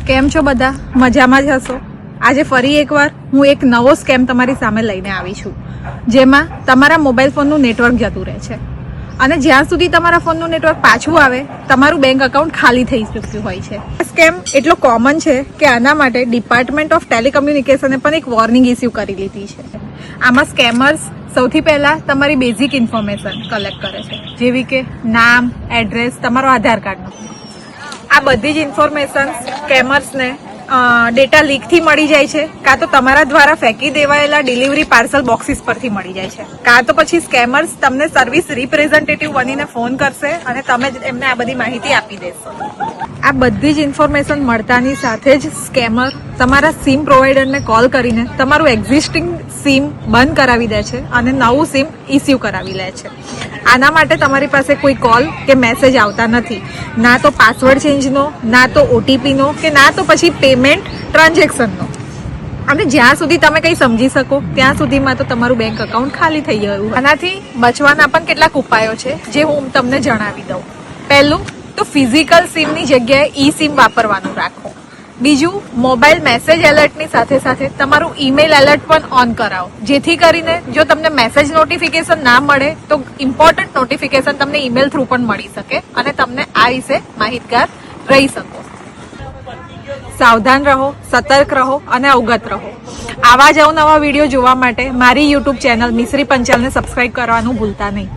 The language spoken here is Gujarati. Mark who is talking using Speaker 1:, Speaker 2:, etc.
Speaker 1: કેમ છો બધા? મજામાં જ હશો. આજે ફરી એકવાર હું એક નવો સ્કેમ તમારી સામે લઈને આવી છું, જેમાં તમારા મોબાઈલ ફોનનું નેટવર્ક જતું રહે છે અને જ્યાં સુધી તમારા ફોનનું નેટવર્ક પાછું આવે તમારું બેંક એકાઉન્ટ ખાલી થઈ ચૂક્યું હોય છે. સ્કેમ એટલો કોમન છે કે આના માટે ડિપાર્ટમેન્ટ ઓફ ટેલિકમ્યુનિકેશને પણ એક વોર્નિંગ ઇસ્યુ કરી લીધી છે. આમાં સ્કેમર્સ સૌથી પહેલા તમારી બેઝિક ઇન્ફોર્મેશન કલેક્ટ કરે છે, જેવી કે નામ, એડ્રેસ, તમારો આધાર કાર્ડનો. આ બધી જ ઇન્ફોર્મેશન સ્કેમર્સને ડેટા લીકથી મળી જાય છે, કાં તો તમારા દ્વારા ફેંકી દેવાયેલા ડિલિવરી પાર્સલ બોક્સીસ પરથી મળી જાય છે, કાં તો પછી સ્કેમર્સ તમને સર્વિસ રિપ્રેઝેન્ટેટિવ બનીને ફોન કરશે અને તમે જ એમને આ બધી માહિતી આપી દેશો. આ બધી જ ઇન્ફોર્મેશન મળતાની સાથે જ સ્કેમર તમારા સિમ પ્રોવાઈડરને કોલ કરીને તમારું એક્ઝિસ્ટિંગ સિમ બંધ કરાવી દે છે અને નવું સિમ ઇસ્યુ કરાવી લે છે. આના માટે તમારી પાસે કોઈ કોલ કે મેસેજ આવતા નથી, ના તો પાસવર્ડ ચેન્જનો, ના તો ઓટીપીનો, કે ના તો પછી પેમેન્ટ ટ્રાન્ઝેક્શનનો. અને જ્યાં સુધી તમે કંઈ સમજી શકો ત્યાં સુધીમાં તો તમારું બેંક એકાઉન્ટ ખાલી થઈ ગયું. આનાથી બચવાના પણ કેટલાક ઉપાયો છે જે હું તમને જણાવી દઉં. પહેલું તો ફિઝિકલ સિમની જગ્યાએ ઈ સિમ વાપરવાનું રાખો. બીજું, મોબાઈલ મેસેજ એલર્ટની સાથે સાથે તમારું ઈમેલ એલર્ટ પણ ઓન કરાવો, જેથી કરીને જો તમને મેસેજ નોટિફિકેશન ના મળે તો ઇમ્પોર્ટન્ટ નોટિફિકેશન તમને ઈમેલ થ્રુ પણ મળી શકે અને તમને આ વિશે માહિતગાર રહી શકો. સાવધાન રહો, સતર્ક રહો અને અવગત રહો. આવા જ અવનવા વિડીયો જોવા માટે મારી યુટ્યુબ ચેનલ મિસરી પંચાલને સબસ્ક્રાઇબ કરવાનું ભૂલતા નહીં.